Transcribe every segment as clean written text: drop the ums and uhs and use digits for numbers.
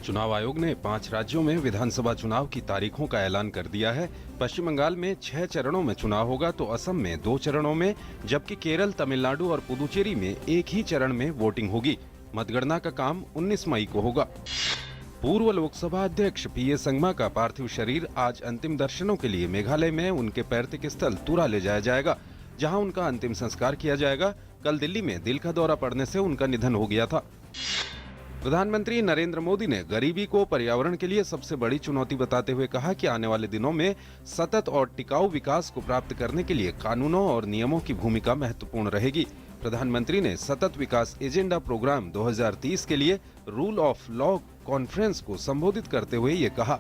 चुनाव आयोग ने 5 राज्यों में विधानसभा चुनाव की तारीखों का ऐलान कर दिया है। पश्चिम बंगाल में 6 चरणों में चुनाव होगा तो असम में 2 चरणों में, जबकि केरल, तमिलनाडु और पुदुचेरी में एक ही चरण में वोटिंग होगी। मतगणना का काम 19 मई को होगा। पूर्व लोकसभा अध्यक्ष पीए संगमा का पार्थिव शरीर आज अंतिम दर्शनों के लिए मेघालय में उनके पैतृक स्थल तुरा ले जाया जाएगा, जहां उनका अंतिम संस्कार किया जाएगा। कल दिल्ली में दिल का दौरा पड़ने से उनका निधन हो गया था। प्रधानमंत्री नरेंद्र मोदी ने गरीबी को पर्यावरण के लिए सबसे बड़ी चुनौती बताते हुए कहा कि आने वाले दिनों में सतत और टिकाऊ विकास को प्राप्त करने के लिए कानूनों और नियमों की भूमिका महत्वपूर्ण रहेगी। प्रधानमंत्री ने सतत विकास एजेंडा प्रोग्राम 2030 के लिए रूल ऑफ लॉ कॉन्फ्रेंस को संबोधित करते हुए ये कहा।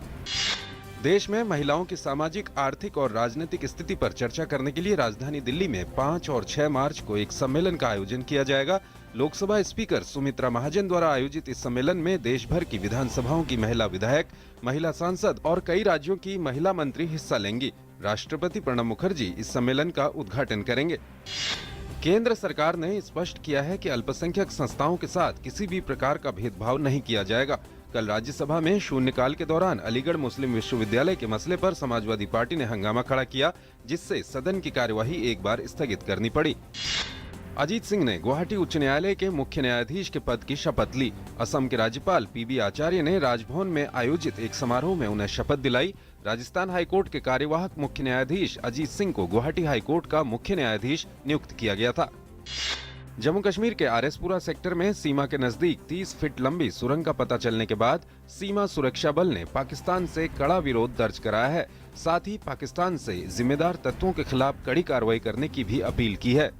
देश में महिलाओं की सामाजिक, आर्थिक और राजनीतिक स्थिति पर चर्चा करने के लिए राजधानी दिल्ली में 5 और 6 मार्च को एक सम्मेलन का आयोजन किया जाएगा। लोकसभा स्पीकर सुमित्रा महाजन द्वारा आयोजित इस सम्मेलन में देश भर की विधानसभाओं की महिला विधायक, महिला सांसद और कई राज्यों की महिला मंत्री हिस्सा लेंगी। राष्ट्रपति प्रणब मुखर्जी इस सम्मेलन का उद्घाटन करेंगे। केंद्र सरकार ने स्पष्ट किया है कि अल्पसंख्यक संस्थाओं के साथ किसी भी प्रकार का भेदभाव नहीं किया जाएगा। कल राज्यसभा में शून्यकाल के दौरान अलीगढ़ मुस्लिम विश्वविद्यालय के मसले पर समाजवादी पार्टी ने हंगामा खड़ा किया, जिससे सदन की कार्यवाही एक बार स्थगित करनी पड़ी। अजीत सिंह ने गुवाहाटी उच्च न्यायालय के मुख्य न्यायाधीश के पद की शपथ ली। असम के राज्यपाल पीबी आचार्य ने राजभवन में आयोजित एक समारोह में उन्हें शपथ दिलाई। राजस्थान हाईकोर्ट के कार्यवाहक मुख्य न्यायाधीश अजीत सिंह को गुवाहाटी हाईकोर्ट का मुख्य न्यायाधीश नियुक्त किया गया था। जम्मू कश्मीर के आरएसपुरा सेक्टर में सीमा के नजदीक 30 फीट लंबी सुरंग का पता चलने के बाद सीमा सुरक्षा बल ने पाकिस्तान से कड़ा विरोध दर्ज कराया है। साथ ही पाकिस्तान से जिम्मेदार तत्वों के खिलाफ कड़ी कार्रवाई करने की भी अपील की है।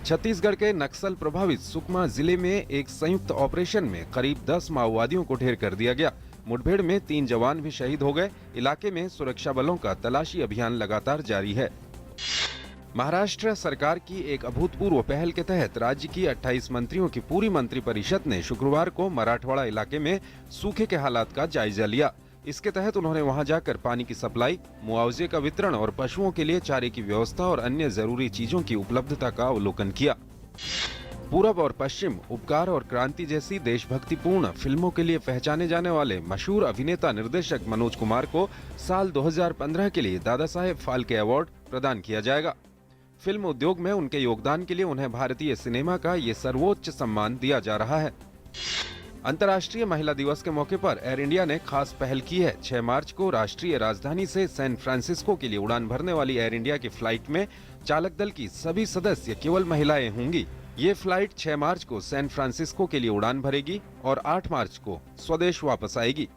छत्तीसगढ़ के नक्सल प्रभावित सुकमा जिले में एक संयुक्त ऑपरेशन में करीब 10 माओवादियों को ढेर कर दिया गया। मुठभेड़ में 3 जवान भी शहीद हो गए। इलाके में सुरक्षा बलों का तलाशी अभियान लगातार जारी है। महाराष्ट्र सरकार की एक अभूतपूर्व पहल के तहत राज्य की 28 मंत्रियों की पूरी मंत्रिपरिषद ने शुक्रवार को मराठवाड़ा इलाके में सूखे के हालात का जायजा लिया। इसके तहत उन्होंने वहां जाकर पानी की सप्लाई, मुआवजे का वितरण और पशुओं के लिए चारे की व्यवस्था और अन्य जरूरी चीजों की उपलब्धता का अवलोकन किया। पूरब और पश्चिम, उपकार और क्रांति जैसी देशभक्तिपूर्ण फिल्मों के लिए पहचाने जाने वाले मशहूर अभिनेता निर्देशक मनोज कुमार को साल 2015 के लिए दादा साहेब फाल्के अवार्ड प्रदान किया जाएगा। फिल्म उद्योग में उनके योगदान के लिए उन्हें भारतीय सिनेमा का ये सर्वोच्च सम्मान दिया जा रहा है। अंतर्राष्ट्रीय महिला दिवस के मौके पर एयर इंडिया ने खास पहल की है। 6 मार्च को राष्ट्रीय राजधानी से सैन फ्रांसिस्को के लिए उड़ान भरने वाली एयर इंडिया की फ्लाइट में चालक दल की सभी सदस्य केवल महिलाएं होंगी। ये फ्लाइट 6 मार्च को सैन फ्रांसिस्को के लिए उड़ान भरेगी और 8 मार्च को स्वदेश वापस आएगी।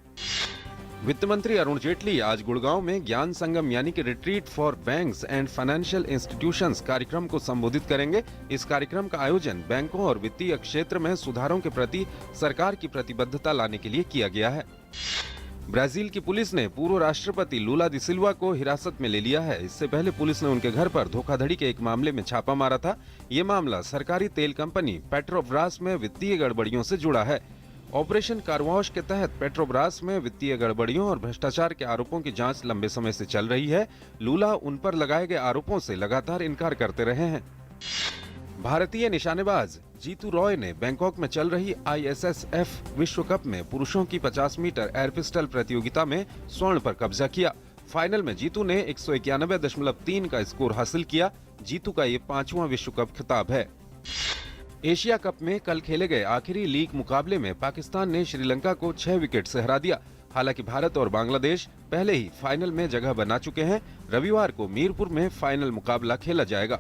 वित्त मंत्री अरुण जेटली आज गुड़गांव में ज्ञान संगम यानी कि retreat for banks and financial institutions कार्यक्रम को संबोधित करेंगे। इस कार्यक्रम का आयोजन बैंकों और वित्तीय क्षेत्र में सुधारों के प्रति सरकार की प्रतिबद्धता लाने के लिए किया गया है। ब्राजील की पुलिस ने पूर्व राष्ट्रपति लूला दी सिल्वा को हिरासत में ले लिया है। इससे पहले पुलिस ने उनके घर पर धोखाधड़ी के एक मामले में छापा मारा था। ये मामला सरकारी तेल कंपनी पेट्रोब्रास में वित्तीय गड़बड़ियों से जुड़ा है। ऑपरेशन कारवाश के तहत पेट्रोब्रास में वित्तीय गड़बड़ियों और भ्रष्टाचार के आरोपों की जांच लंबे समय से चल रही है। लूला उन पर लगाए गए आरोपों से लगातार इनकार करते रहे हैं। भारतीय निशानेबाज जीतू रॉय ने बैंकॉक में चल रही ISSF विश्व कप में पुरुषों की 50 मीटर एयर पिस्टल प्रतियोगिता में स्वर्ण पर कब्जा किया। फाइनल में जीतू ने 191.3 का स्कोर हासिल किया। जीतू का ये 5वां विश्व कप खिताब है। एशिया कप में कल खेले गए आखिरी लीग मुकाबले में पाकिस्तान ने श्रीलंका को 6 विकेट से हरा दिया। हालांकि भारत और बांग्लादेश पहले ही फाइनल में जगह बना चुके हैं। रविवार को मीरपुर में फाइनल मुकाबला खेला जाएगा।